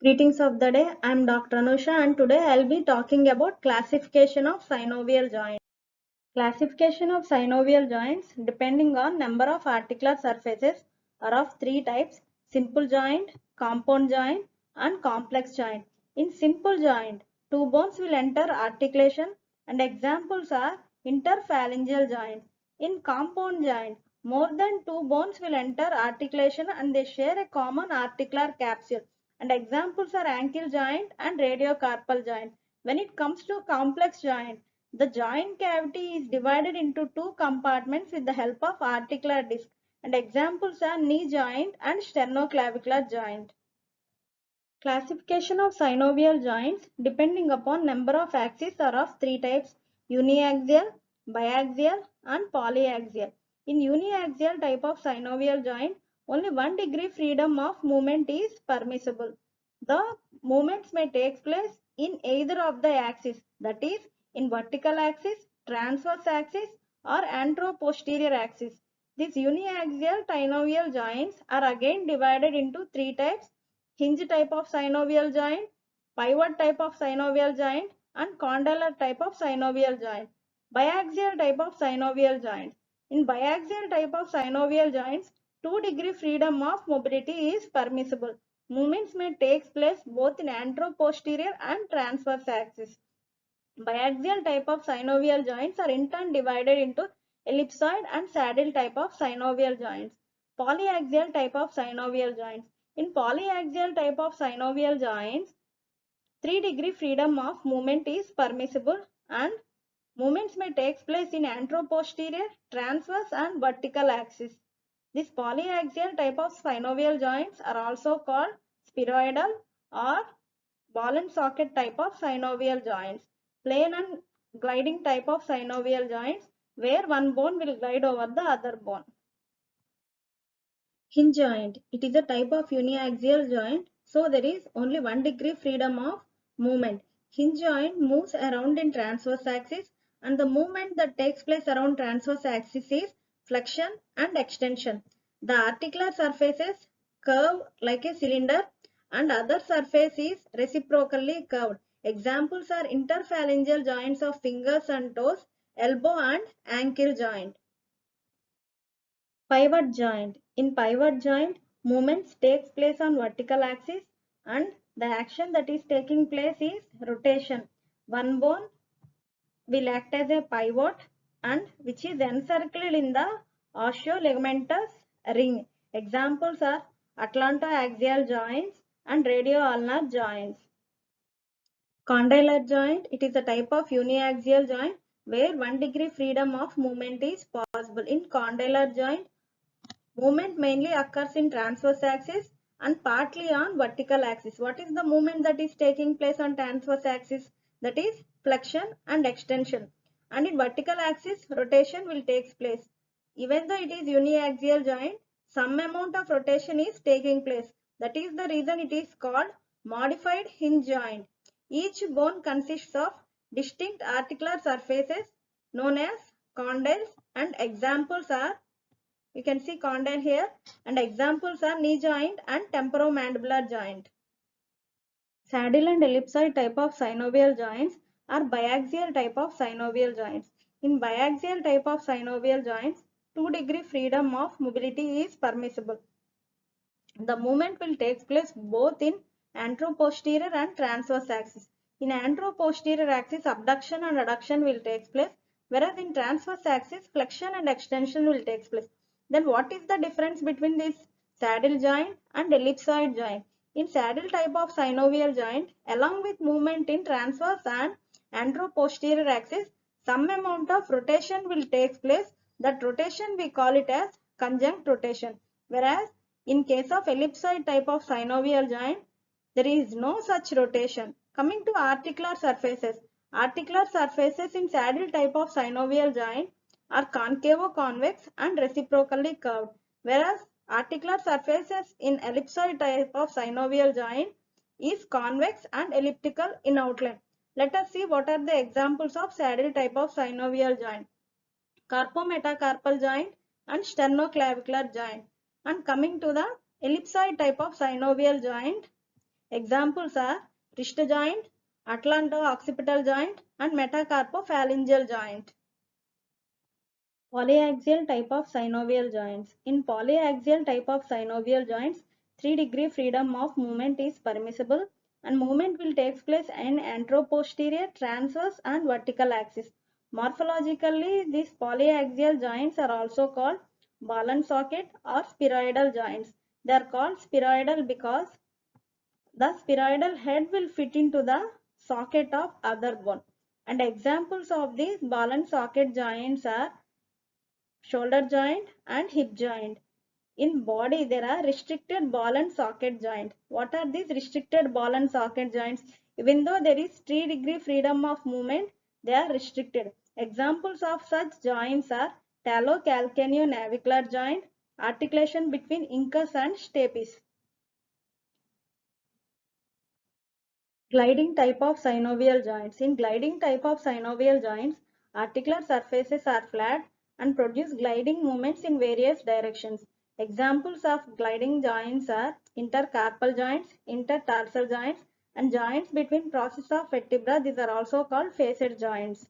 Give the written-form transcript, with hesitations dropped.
Greetings of the day. I am Dr. Anusha and today I will be talking about classification of synovial joints. Classification of synovial joints depending on number of articular surfaces are of three types: simple joint, compound joint and complex joint. In simple joint, two bones will enter articulation and examples are interphalangeal joints. In compound joint, more than two bones will enter articulation and they share a common articular capsule and examples are ankle joint and radiocarpal joint. When it comes to complex joint, the joint cavity is divided into two compartments with the help of articular disc and examples are knee joint and sternoclavicular joint. Classification of synovial joints depending upon number of axes are of three types: uniaxial, biaxial and polyaxial. In uniaxial type of synovial joint, only 1 degree freedom of movement is permissible. The movements may take place in either of the axes, that is in vertical axis, transverse axis or anteroposterior axis. These uniaxial synovial joints are again divided into three types: hinge type of synovial joint, pivot type of synovial joint and condylar type of synovial joint. Biaxial type of synovial joints. In biaxial type of synovial joints, 2 degree freedom of mobility is permissible. Movements may take place both in anteroposterior and transverse axis. Biaxial type of synovial joints are in turn divided into ellipsoid and saddle type of synovial joints. Polyaxial type of synovial joints. In polyaxial type of synovial joints, 3 degree freedom of movement is permissible and movements may take place in anteroposterior, transverse and vertical axis. This polyaxial type of synovial joints are also called spheroidal or ball and socket type of synovial joints. Plane and gliding type of synovial joints where one bone will glide over the other bone. Hinge joint. It is a type of uniaxial joint, so there is only 1 degree freedom of movement. Hinge joint moves around in transverse axis and the movement that takes place around transverse axis is flexion and extension. The articular surfaces curve like a cylinder and other surface is reciprocally curved. Examples are interphalangeal joints of fingers and toes, elbow and ankle joint. Pivot joint. In pivot joint, movements takes place on vertical axis and the action that is taking place is rotation. One bone will act as a pivot and which is encircled in the osteoligamentous ring. Examples are atlantoaxial joints and radioulnar joints. Condylar joint. It is a type of uniaxial joint where 1 degree freedom of movement is possible. In condylar joint, movement mainly occurs in transverse axis and partly on vertical axis. What is the movement that is taking place on transverse axis? That is flexion and extension. And in vertical axis, rotation will take place. Even though it is uniaxial joint, some amount of rotation is taking place. That is the reason it is called modified hinge joint. Each bone consists of distinct articular surfaces known as condyles and examples are, you can see condyle here and examples are knee joint and temporomandibular joint. Saddle and ellipsoid type of synovial joints are biaxial type of synovial joints. In biaxial type of synovial joints, 2 degree freedom of mobility is permissible. The movement will take place both in anteroposterior and transverse axis. In anteroposterior axis, abduction and adduction will take place, whereas in transverse axis, flexion and extension will take place. Then what is the difference between this saddle joint and ellipsoid joint? In saddle type of synovial joint, along with movement in transverse and anteroposterior axis, some amount of rotation will take place. That rotation we call it as conjunct rotation. Whereas in case of ellipsoid type of synovial joint, there is no such rotation. Coming to articular surfaces. Articular surfaces in saddle type of synovial joint are concavo-convex and reciprocally curved, whereas articular surfaces in ellipsoid type of synovial joint is convex and elliptical in outline. Let us see what are the examples of saddle type of synovial joint. Carpometacarpal joint and sternoclavicular joint. And coming to the ellipsoid type of synovial joint, Examples are wrist joint, atlanto-occipital joint, and metacarpophalangeal joint. Polyaxial type of synovial joints. In polyaxial type of synovial joints, 3-degree freedom of movement is permissible and movement will take place in anteroposterior, transverse and vertical axis. Morphologically, these polyaxial joints are also called ball and socket or spheroidal joints. They are called spheroidal because the spheroidal head will fit into the socket of other bone. And examples of these ball and socket joints are shoulder joint and hip joint. In body, there are restricted ball and socket joint. What are these restricted ball and socket joints? Even though there is 3-degree freedom of movement, they are restricted. Examples of such joints are talocalcaneonavicular joint, articulation between incus and stapes. Gliding type of synovial joints. In gliding type of synovial joints, articular surfaces are flat and produce gliding movements in various directions. Examples of gliding joints are intercarpal joints, intertarsal joints, and joints between process of vertebra. These are also called facet joints.